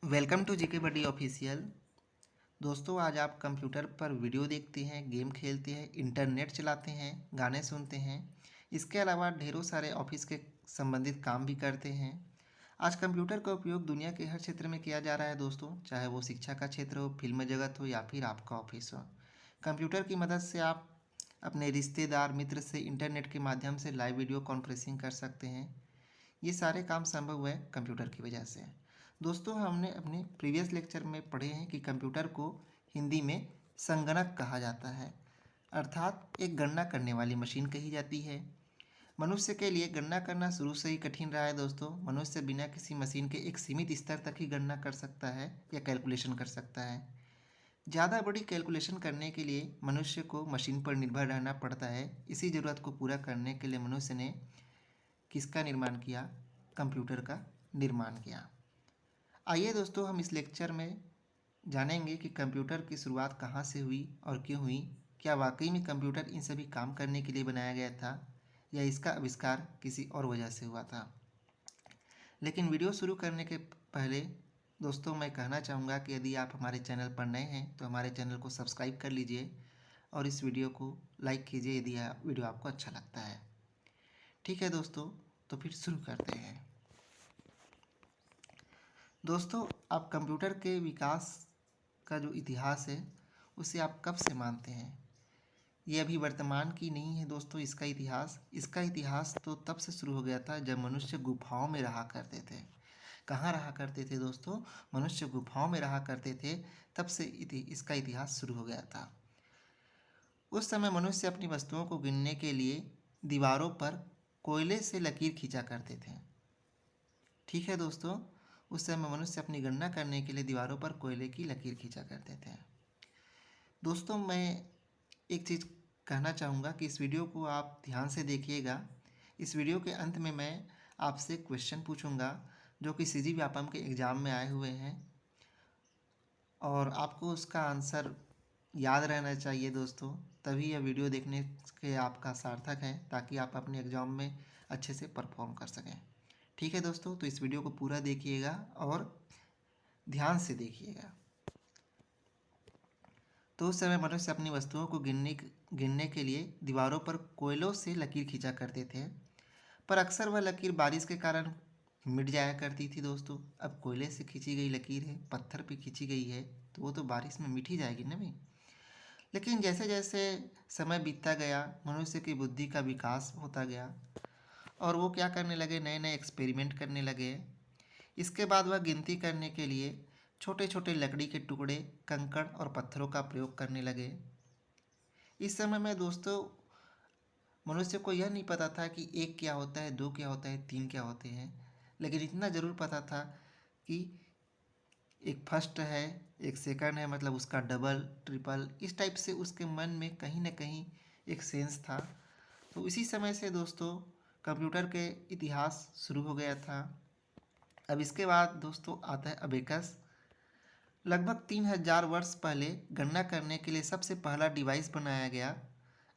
Welcome to GK buddy official. दोस्तों, आज आप कंप्यूटर पर वीडियो देखते हैं, गेम खेलते हैं, इंटरनेट चलाते हैं, गाने सुनते हैं। इसके अलावा ढेरों सारे ऑफिस के संबंधित काम भी करते हैं। आज कंप्यूटर का उपयोग दुनिया के हर क्षेत्र में किया जा रहा है दोस्तों, चाहे वो शिक्षा का क्षेत्र हो, फिल्म जगत हो या फिर आपका ऑफिस हो। कंप्यूटर की मदद से आप अपने रिश्तेदार मित्र से इंटरनेट के माध्यम से लाइव वीडियो कॉन्फ्रेंसिंग कर सकते हैं। ये सारे काम संभव हुए कंप्यूटर की वजह से। दोस्तों, हमने अपने प्रीवियस लेक्चर में पढ़े हैं कि कंप्यूटर को हिंदी में संगणक कहा जाता है, अर्थात एक गणना करने वाली मशीन कही जाती है। मनुष्य के लिए गणना करना शुरू से ही कठिन रहा है दोस्तों। मनुष्य बिना किसी मशीन के एक सीमित स्तर तक ही गणना कर सकता है या कैलकुलेशन कर सकता है। ज़्यादा बड़ी कैलकुलेशन करने के लिए मनुष्य को मशीन पर निर्भर रहना पड़ता है। इसी ज़रूरत को पूरा करने के लिए मनुष्य ने किसका निर्माण किया? कंप्यूटर का निर्माण किया। आइए दोस्तों, हम इस लेक्चर में जानेंगे कि कंप्यूटर की शुरुआत कहाँ से हुई और क्यों हुई। क्या वाकई में कंप्यूटर इन सभी काम करने के लिए बनाया गया था या इसका आविष्कार किसी और वजह से हुआ था। लेकिन वीडियो शुरू करने के पहले दोस्तों, मैं कहना चाहूँगा कि यदि आप हमारे चैनल पर नए हैं तो हमारे चैनल को सब्सक्राइब कर लीजिए और इस वीडियो को लाइक कीजिए यदि वीडियो आपको अच्छा लगता है। ठीक है दोस्तों, तो फिर शुरू करते हैं। दोस्तों, आप कंप्यूटर के विकास का जो इतिहास है उसे आप कब से मानते हैं? ये अभी वर्तमान की नहीं है दोस्तों। इसका इतिहास तो तब से शुरू हो गया था जब मनुष्य गुफाओं में रहा करते थे। कहाँ रहा करते थे दोस्तों? मनुष्य गुफाओं में रहा करते थे, तब से इसका इतिहास शुरू हो गया था। उस समय मनुष्य अपनी वस्तुओं को गिनने के लिए दीवारों पर कोयले से लकीर खींचा करते थे। ठीक है दोस्तों, उस समय मनुष्य अपनी गणना करने के लिए दीवारों पर कोयले की लकीर खींचा करते थे। दोस्तों, मैं एक चीज़ कहना चाहूँगा कि इस वीडियो को आप ध्यान से देखिएगा। इस वीडियो के अंत में मैं आपसे क्वेश्चन पूछूंगा जो कि सीजी व्यापम के एग्ज़ाम में आए हुए हैं, और आपको उसका आंसर याद रहना चाहिए दोस्तों। तभी यह वीडियो देखने के आपका सार्थक है, ताकि आप अपने एग्ज़ाम में अच्छे से परफॉर्म कर सकें। ठीक है दोस्तों, तो इस वीडियो को पूरा देखिएगा और ध्यान से देखिएगा। तो उस समय मनुष्य अपनी वस्तुओं को गिनने के लिए दीवारों पर कोयलों से लकीर खींचा करते थे, पर अक्सर वह लकीर बारिश के कारण मिट जाया करती थी दोस्तों। अब कोयले से खींची गई लकीर है, पत्थर पे खींची गई है, तो वो तो बारिश में मिट ही जाएगी ना भाई। लेकिन जैसे जैसे समय बीतता गया, मनुष्य की बुद्धि का विकास होता गया और वो क्या करने लगे, नए नए एक्सपेरिमेंट करने लगे। इसके बाद वह गिनती करने के लिए छोटे छोटे लकड़ी के टुकड़े, कंकड़ और पत्थरों का प्रयोग करने लगे। इस समय में दोस्तों मनुष्य को यह नहीं पता था कि एक क्या होता है, दो क्या होता है, तीन क्या होते हैं। लेकिन इतना ज़रूर पता था कि एक फर्स्ट है, एक सेकंड है, मतलब उसका डबल ट्रिपल, इस टाइप से उसके मन में कहीं ना कहीं एक सेंस था। तो इसी समय से दोस्तों कंप्यूटर के इतिहास शुरू हो गया था। अब इसके बाद दोस्तों आता है अबेकस। लगभग 3000 वर्ष पहले गणना करने के लिए सबसे पहला डिवाइस बनाया गया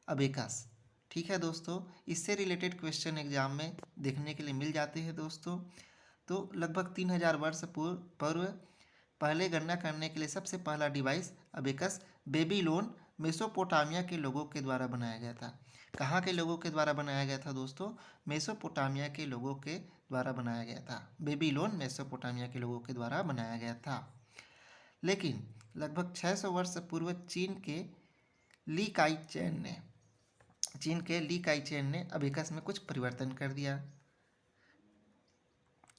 अबेकस। ठीक है दोस्तों, इससे रिलेटेड क्वेश्चन एग्जाम में देखने के लिए मिल जाते हैं दोस्तों। तो लगभग 3000 वर्ष पूर्व पहले गणना करने के लिए सबसे पहला डिवाइस अबेकस बेबीलोन मेसोपोटामिया के लोगों के द्वारा बनाया गया था। कहाँ के लोगों के द्वारा बनाया गया था दोस्तों? मेसोपोटामिया के लोगों के द्वारा बनाया गया था। बेबीलोन मेसोपोटामिया के लोगों के द्वारा बनाया गया था। लेकिन लगभग 600 वर्ष पूर्व चीन के ली काई चैन ने अबेकस में कुछ परिवर्तन कर दिया।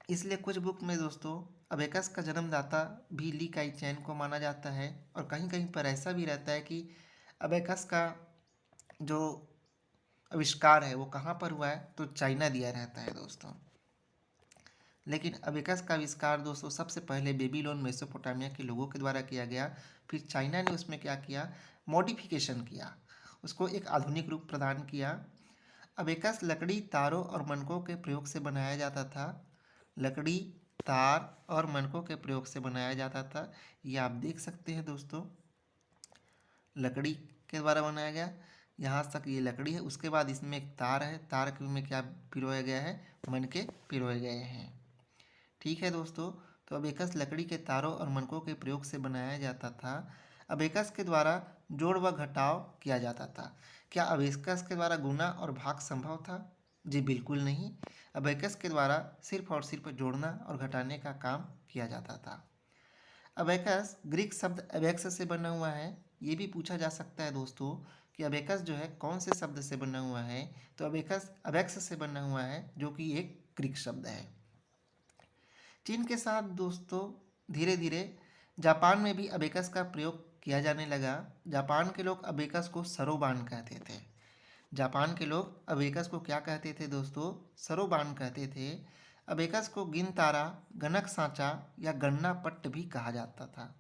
इसलिए कुछ बुक में दोस्तों अबेकस का जन्मदाता भी ली काई चैन को माना जाता है, और कहीं कहीं पर ऐसा भी रहता है कि अबेकस का जो आविष्कार है वो कहाँ पर हुआ है, तो चाइना दिया रहता है दोस्तों। लेकिन अबेकस का आविष्कार दोस्तों सबसे पहले बेबीलोन मेसोपोटामिया के लोगों के द्वारा किया गया। फिर चाइना ने उसमें क्या किया, मॉडिफिकेशन किया, उसको एक आधुनिक रूप प्रदान किया। अबेकस लकड़ी, तारों और मनकों के प्रयोग से बनाया जाता था। लकड़ी, तार और मनकों के प्रयोग से बनाया जाता था। ये आप देख सकते हैं दोस्तों, लकड़ी के द्वारा बनाया गया। यहाँ तक ये लकड़ी है, उसके बाद इसमें एक तार है, तार में क्या पिरोया गया है, मनके पिरोए गए हैं। ठीक है दोस्तों, तो अबेकस लकड़ी के तारों और मनकों के प्रयोग से बनाया जाता था। अबेकस के द्वारा जोड़ व घटाव किया जाता था। क्या अबेकस के द्वारा गुणा और भाग संभव था? जी बिल्कुल नहीं। अबेकस के द्वारा सिर्फ और सिर्फ जोड़ना और घटाने का काम किया जाता था। अबेकस ग्रीक शब्द अबेक्स से बना हुआ है। ये भी पूछा जा सकता है दोस्तों कि अबेकस जो है कौन से शब्द से बना हुआ है। तो अबेकस अबेक्स से बना हुआ है, जो कि एक ग्रीक शब्द है। चीन के साथ दोस्तों धीरे धीरे जापान में भी अबेकस का प्रयोग किया जाने लगा। जापान के लोग अबेकस को सरोबान कहते थे। जापान के लोग अबेकस को क्या कहते थे दोस्तों? सरोबान कहते थे। अबेकस को गिन तारा, गणक साँचा या गणना पट्ट भी कहा जाता था।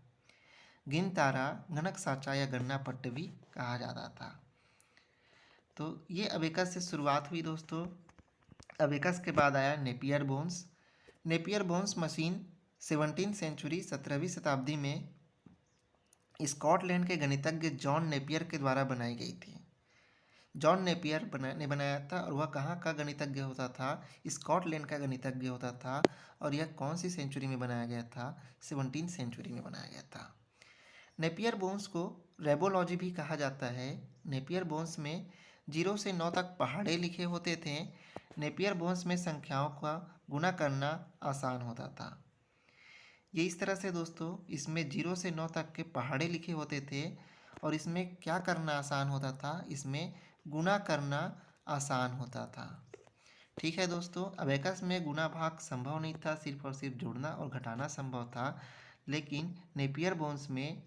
गिन तारा, गणक साँचा या गणना पट्ट भी कहा जाता था। तो ये अबेकस से शुरुआत हुई दोस्तों। अबेकस के बाद आया Napier bones. Napier bones machine 17वीं सेंचुरी 17वीं शताब्दी में स्कॉटलैंड के गणितज्ञ जॉन नेपियर के द्वारा बनाई गई थी। जॉन नेपियर ने बनाया था, और वह कहाँ का गणितज्ञ होता था? स्कॉटलैंड का गणितज्ञ होता था। और यह कौन सी सेंचुरी में बनाया गया था? 17वीं सेंचुरी में बनाया गया था। नेपियर बोन्स को रेबोलॉजी भी कहा जाता है। नेपियर बोन्स में 0 से 9 तक पहाड़े लिखे होते थे। नेपियर बोन्स में संख्याओं का गुणा करना आसान होता था। ये इस तरह से दोस्तों, इसमें 0 से 9 तक के पहाड़े लिखे होते थे, और इसमें क्या करना आसान होता था? इसमें गुणा करना आसान होता था। ठीक है दोस्तों, अबेकस में गुणा भाग संभव नहीं था, सिर्फ और सिर्फ जोड़ना और घटाना संभव था। लेकिन नेपियर बोन्स में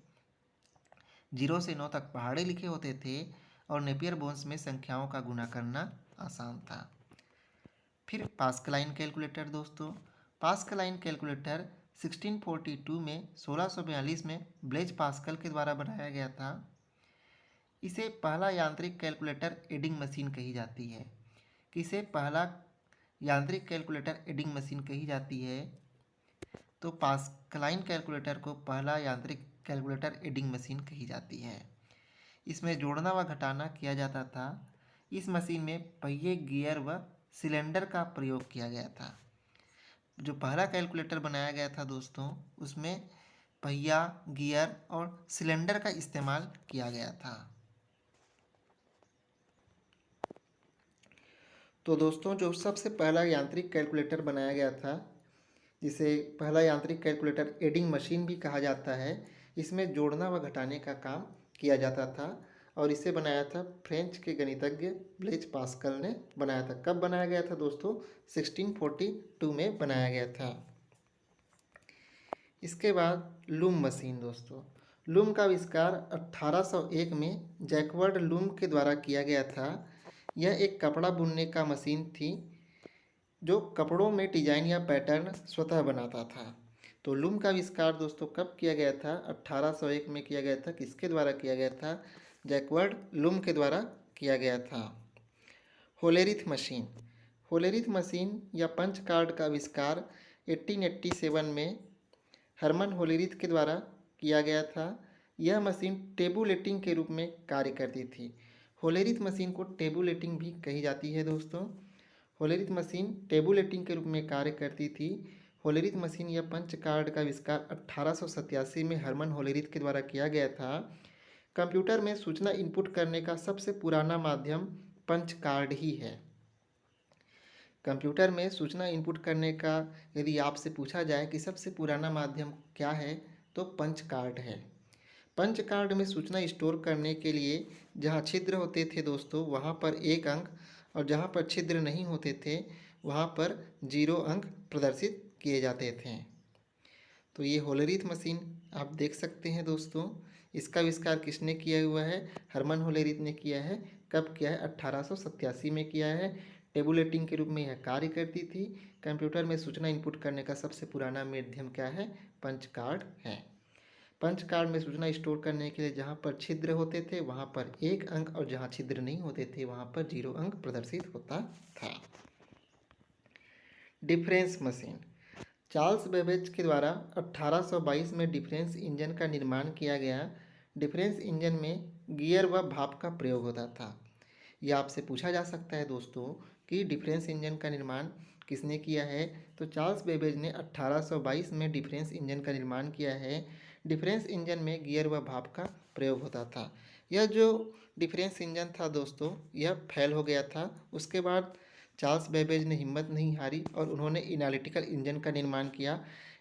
0 से 9 तक पहाड़े लिखे होते थे, और नेपियर बोन्स में संख्याओं का गुणा करना आसान था। फिर पास्कलाइन कैलकुलेटर दोस्तों। पास्कलाइन कैलकुलेटर 1642 में 1642 में ब्लेज पास्कल के द्वारा बनाया गया था। इसे पहला यांत्रिक कैलकुलेटर एडिंग मशीन कही जाती है। किसे पहला यांत्रिक कैलकुलेटर एडिंग मशीन कही जाती है? तो पास्कलाइन कैलकुलेटर को पहला यांत्रिक कैलकुलेटर एडिंग मशीन कही जाती है। इसमें जोड़ना व घटाना किया जाता था। इस मशीन में पहिए, गियर व सिलेंडर का प्रयोग किया गया था। जो पहला कैलकुलेटर बनाया गया था दोस्तों, उसमें पहिया, गियर और सिलेंडर का इस्तेमाल किया गया था। तो दोस्तों, जो सबसे पहला यांत्रिक कैलकुलेटर बनाया गया था, जिसे पहला यांत्रिक कैलकुलेटर एडिंग मशीन भी कहा जाता है, इसमें जोड़ना व घटाने का काम किया जाता था, और इसे बनाया था फ्रेंच के गणितज्ञ ब्लेज पास्कल ने बनाया था। कब बनाया गया था दोस्तों? 1642 में बनाया गया था। इसके बाद लूम मशीन दोस्तों। लूम का आविष्कार 1801 में जैकवर्ड लूम के द्वारा किया गया था। यह एक कपड़ा बुनने का मशीन थी, जो कपड़ों में डिजाइन या पैटर्न स्वतः बनाता था। तो लूम का आविष्कार दोस्तों कब किया गया था? 1801 में किया गया था। किसके द्वारा किया गया था? जैकवर्ड लूम के द्वारा किया गया था। Hollerith machine. होलेरिथ मशीन या पंच कार्ड का आविष्कार 1887 में हरमन होलेरिथ के द्वारा किया गया था। यह मशीन टेबुलेटिंग के रूप में कार्य करती थी। होलेरिथ मशीन को टेबुलेटिंग भी कही जाती है दोस्तों। होलेरिथ मशीन टेबुलेटिंग के रूप में कार्य करती थी। होलेरिथ मशीन या पंच कार्ड का आविष्कार 1887 में हरमन होलेरिथ के द्वारा किया गया था। कंप्यूटर में सूचना इनपुट करने का सबसे पुराना माध्यम पंच कार्ड ही है। कंप्यूटर में सूचना इनपुट करने का यदि आपसे पूछा जाए कि सबसे पुराना माध्यम क्या है, तो पंच कार्ड है। पंच कार्ड में सूचना स्टोर करने के लिए जहाँ छिद्र होते थे दोस्तों, वहाँ पर 1 अंक, और जहाँ पर छिद्र नहीं होते थे वहाँ पर 0 अंक प्रदर्शित किए जाते थे। तो ये होलेरिथ मशीन आप देख सकते हैं दोस्तों। इसका आविष्कार किसने किया हुआ है? हरमन होलेरिथ ने किया है। कब किया है? 1887 में किया है। टेबुलेटिंग के रूप में यह कार्य करती थी। कंप्यूटर में सूचना इनपुट करने का सबसे पुराना माध्यम क्या है? पंच कार्ड है। पंच कार्ड में सूचना स्टोर करने के लिए जहाँ पर छिद्र होते थे वहाँ पर 1 अंक, और जहाँ छिद्र नहीं होते थे वहाँ पर 0 अंक प्रदर्शित होता था। Difference machine. चार्ल्स बेबेज के द्वारा 1822 में डिफरेंस इंजन का निर्माण किया गया। डिफरेंस इंजन में गियर व भाप का प्रयोग होता था। यह आपसे पूछा जा सकता है दोस्तों कि डिफरेंस इंजन का निर्माण किसने किया है? तो चार्ल्स बेबेज ने 1822 में डिफरेंस इंजन का निर्माण किया है। डिफरेंस इंजन में गियर व भाप का प्रयोग होता था। यह जो डिफरेंस इंजन था दोस्तों, यह फेल हो गया था। उसके बाद चार्ल्स बेबेज ने हिम्मत नहीं हारी और उन्होंने एनालिटिकल इंजन का निर्माण किया।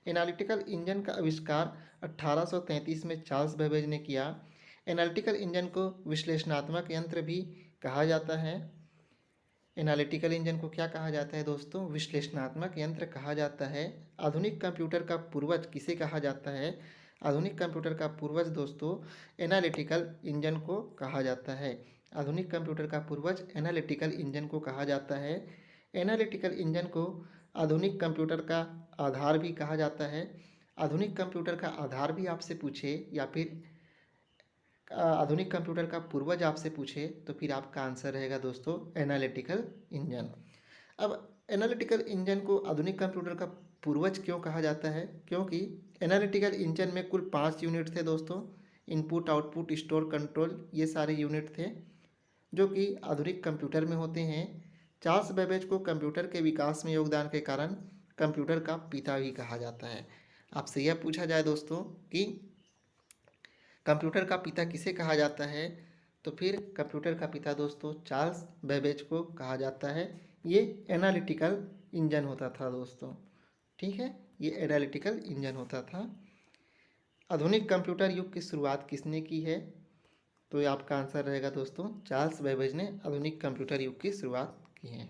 एनालिटिकल इंजन का आविष्कार 1833 में चार्ल्स बेबेज ने किया। एनालिटिकल इंजन को विश्लेषणात्मक यंत्र भी कहा जाता है। एनालिटिकल इंजन को क्या कहा जाता है दोस्तों? विश्लेषणात्मक यंत्र कहा जाता है। आधुनिक कंप्यूटर का पूर्वज किसे कहा जाता है? आधुनिक कंप्यूटर का पूर्वज दोस्तों एनालिटिकल इंजन को कहा जाता है। आधुनिक कंप्यूटर का पूर्वज एनालिटिकल इंजन को कहा जाता है। एनालिटिकल इंजन को आधुनिक कंप्यूटर का आधार भी कहा जाता है। आधुनिक कंप्यूटर का आधार भी आपसे पूछे या फिर आधुनिक कंप्यूटर का पूर्वज आपसे पूछे तो फिर आपका आंसर रहेगा दोस्तों एनालिटिकल इंजन। अब एनालिटिकल इंजन को आधुनिक कंप्यूटर का पूर्वज क्यों कहा जाता है? क्योंकि एनालिटिकल इंजन में कुल 5 यूनिट थे दोस्तों। इनपुट, आउटपुट, स्टोर, कंट्रोल, ये सारे यूनिट थे जो कि आधुनिक कंप्यूटर में होते हैं। चार्ल्स बेबेज को कंप्यूटर के विकास में योगदान के कारण कंप्यूटर का पिता भी कहा जाता है। आपसे यह पूछा जाए दोस्तों कि कंप्यूटर का पिता किसे कहा जाता है, तो फिर कंप्यूटर का पिता दोस्तों चार्ल्स बेबेज को कहा जाता है। ये एनालिटिकल इंजन होता था दोस्तों, ठीक है, ये एनालिटिकल इंजन होता था। आधुनिक कंप्यूटर युग की शुरुआत किसने की है? तो ये आपका आंसर रहेगा दोस्तों चार्ल्स बेबेज ने आधुनिक कंप्यूटर युग की शुरुआत की है।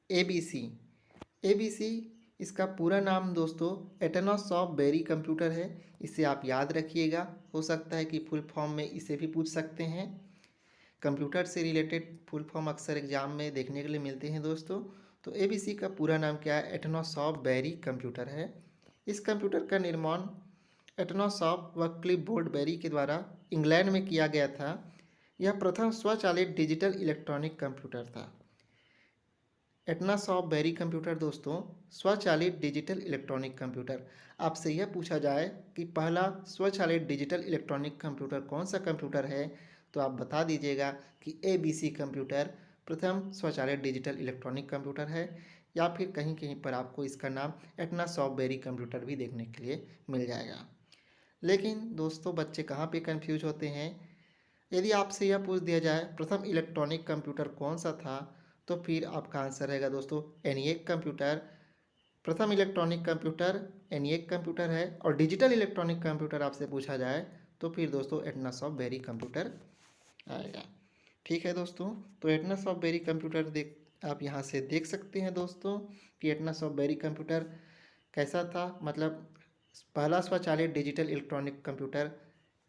ABC, ABC इसका पूरा नाम दोस्तों एटनॉस ऑफ बेरी कंप्यूटर है। इसे आप याद रखिएगा, हो सकता है कि फुल फॉर्म में इसे भी पूछ सकते हैं। कंप्यूटर से रिलेटेड फुल फॉर्म अक्सर एग्जाम में देखने के लिए मिलते हैं दोस्तों। तो ABC का पूरा नाम क्या है? एटनॉस ऑफ बेरी कंप्यूटर है। इस कंप्यूटर का निर्माण एटनॉस ऑफ व क्लिपबोर्ड बेरी के द्वारा इंग्लैंड में किया गया था। यह प्रथम स्वचालित डिजिटल इलेक्ट्रॉनिक कंप्यूटर था। एटनॉस ऑफ बेरी कंप्यूटर दोस्तों स्वचालित डिजिटल इलेक्ट्रॉनिक कंप्यूटर। आपसे यह पूछा जाए कि पहला स्वचालित डिजिटल इलेक्ट्रॉनिक कंप्यूटर कौन सा कंप्यूटर है, तो आप बता दीजिएगा कि ABC कंप्यूटर प्रथम स्वचालित डिजिटल इलेक्ट्रॉनिक कंप्यूटर है, या फिर कहीं कहीं पर आपको इसका नाम एटनॉस ऑफ बेरी कंप्यूटर भी देखने के लिए मिल जाएगा। लेकिन दोस्तों बच्चे कहाँ पे कंफ्यूज होते हैं? यदि आपसे यह पूछ दिया जाए प्रथम इलेक्ट्रॉनिक कंप्यूटर कौन सा था, तो फिर आपका आंसर रहेगा दोस्तों ENIAC कंप्यूटर। प्रथम इलेक्ट्रॉनिक कंप्यूटर ENIAC कंप्यूटर है। और डिजिटल इलेक्ट्रॉनिक कंप्यूटर आपसे पूछा जाए तो फिर दोस्तों एटनॉस ऑफ बेरी कंप्यूटर आएगा। ठीक है दोस्तों, तो एटनॉस ऑफ बेरी कंप्यूटर आप यहाँ से देख सकते हैं दोस्तों कि एटनॉस ऑफ बेरी कंप्यूटर कैसा था, मतलब पहला स्वचालित डिजिटल इलेक्ट्रॉनिक कंप्यूटर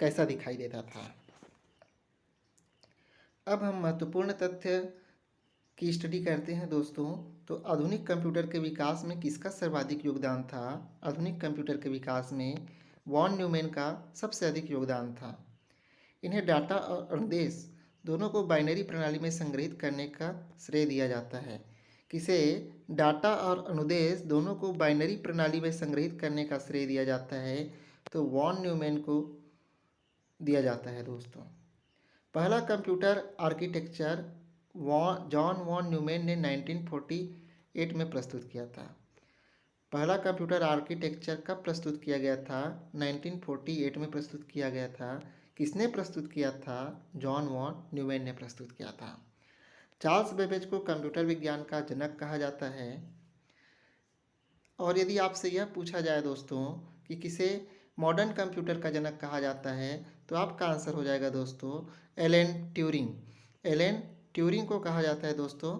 कैसा दिखाई देता था। अब हम महत्वपूर्ण तथ्य की स्टडी करते हैं दोस्तों। तो आधुनिक कंप्यूटर के विकास में किसका सर्वाधिक योगदान था? आधुनिक कंप्यूटर के विकास में वॉन न्यूमैन का सबसे अधिक योगदान था। इन्हें डाटा और अनुदेश दोनों को बाइनरी प्रणाली में संग्रहित करने का श्रेय दिया जाता है। किसे? डाटा और अनुदेश दोनों को बाइनरी प्रणाली में संग्रहित करने का श्रेय दिया जाता है, तो वॉन न्यूमैन को दिया जाता है दोस्तों। पहला computer architecture John von Neumann ने 1948 में प्रस्तुत किया था। पहला कंप्यूटर आर्किटेक्चर कब प्रस्तुत किया गया था? 1948 में प्रस्तुत किया गया था। किसने प्रस्तुत किया था? जॉन वॉन न्यूमैन ने प्रस्तुत किया था। चार्ल्स बेबेज को कंप्यूटर विज्ञान का जनक कहा जाता है। और यदि आपसे यह पूछा जाए दोस्तों कि किसे मॉडर्न कंप्यूटर का जनक कहा जाता है, तो आपका आंसर हो जाएगा दोस्तों एलन ट्यूरिंग। एलन ट्यूरिंग को कहा जाता है दोस्तों।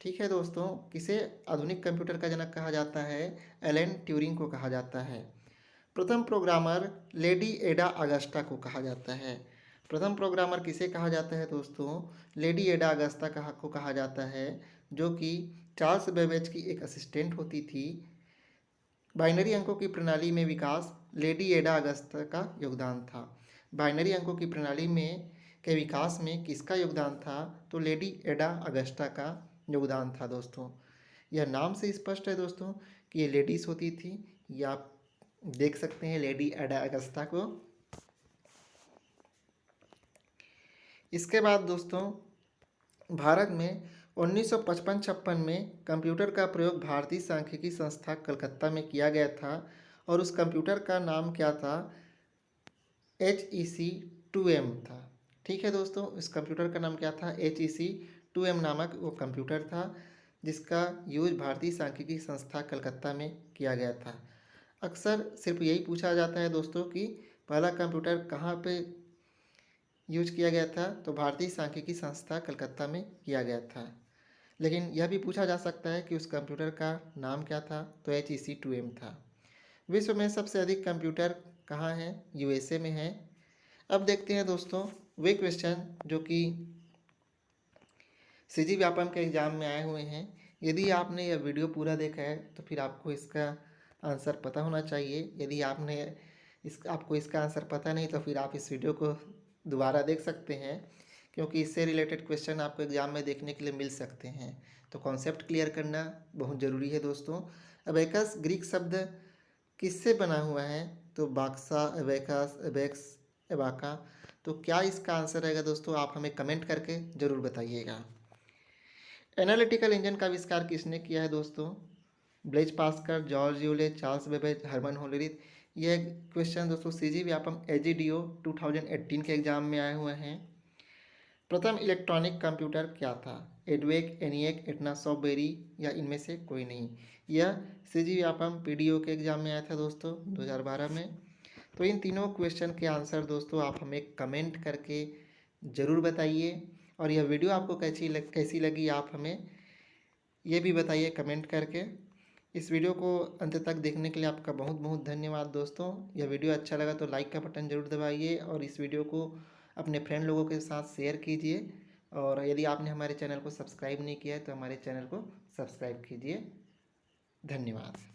ठीक है दोस्तों, किसे आधुनिक कंप्यूटर का जनक कहा जाता है? एलन ट्यूरिंग को कहा जाता है। प्रथम प्रोग्रामर लेडी एडा अगस्टा को कहा जाता है। प्रथम प्रोग्रामर किसे कहा जाता है दोस्तों? लेडी एडा अगस्ता को कहा जाता है, जो कि चार्ल्स बेबेज की एक असिस्टेंट होती थी। बाइनरी अंकों की प्रणाली में विकास लेडी एडा अगस्ता का योगदान था। बाइनरी अंकों की प्रणाली में के विकास में किसका योगदान था? तो लेडी एडा अगस्टा का योगदान था दोस्तों। यह नाम से स्पष्ट है दोस्तों कि ये लेडीज होती थी। या आप देख सकते हैं लेडी एडा अगस्ता को। इसके बाद दोस्तों भारत में 1955-56 में कंप्यूटर का प्रयोग भारतीय सांख्यिकी संस्था कलकत्ता में किया गया था और उस कंप्यूटर का नाम क्या था? HEC-2M था। ठीक है दोस्तों, इस कंप्यूटर का नाम क्या था? HEC-2M नामक वो कंप्यूटर था जिसका यूज भारतीय सांख्यिकी संस्था कलकत्ता में किया गया था। अक्सर सिर्फ यही पूछा जाता है दोस्तों कि पहला कंप्यूटर कहाँ पे यूज किया गया था, तो भारतीय सांख्यिकी संस्था कलकत्ता में किया गया था। लेकिन यह भी पूछा जा सकता है कि उस कंप्यूटर का नाम क्या था, तो HEC-2M था। विश्व में सबसे अधिक कंप्यूटर कहाँ हैं? USA में है। अब देखते हैं दोस्तों वे क्वेश्चन जो कि CG व्यापम के एग्ज़ाम में आए हुए हैं। यदि आपने यह वीडियो पूरा देखा है तो फिर आपको इसका आंसर पता होना चाहिए। यदि आपको इसका आंसर पता नहीं तो फिर आप इस वीडियो को दोबारा देख सकते हैं, क्योंकि इससे रिलेटेड क्वेश्चन आपको एग्ज़ाम में देखने के लिए मिल सकते हैं। तो कॉन्सेप्ट क्लियर करना बहुत ज़रूरी है दोस्तों। अबेकस ग्रीक शब्द किससे बना हुआ है? तो बाक्सा, अबेकस, एबेक्स, एबाका। तो क्या इसका आंसर रहेगा दोस्तों? आप हमें कमेंट करके ज़रूर बताइएगा। एनालिटिकल इंजन का आविष्कार किसने किया है दोस्तों? Blaise Pascal, George Boole, Charles Babbage, Herman Hollerith. यह क्वेश्चन दोस्तों CG व्यापम AGDO 2018 के एग्जाम में आए हुए हैं। प्रथम इलेक्ट्रॉनिक कंप्यूटर क्या था? एडवेक, एनिएक, एटना, सॉफ्टबेरी या इनमें से कोई नहीं? यह CG व्यापम PDO के एग्जाम में आया था दोस्तों 2012 में। तो इन तीनों क्वेश्चन के आंसर दोस्तों आप हमें कमेंट करके ज़रूर बताइए, और यह वीडियो आपको कैसी लगी आप हमें ये भी बताइए कमेंट करके। इस वीडियो को अंत तक देखने के लिए आपका बहुत बहुत धन्यवाद दोस्तों। यह वीडियो अच्छा लगा तो लाइक का बटन ज़रूर दबाइए और इस वीडियो को अपने फ्रेंड लोगों के साथ शेयर कीजिए। और यदि आपने हमारे चैनल को सब्सक्राइब नहीं किया है तो हमारे चैनल को सब्सक्राइब कीजिए। धन्यवाद।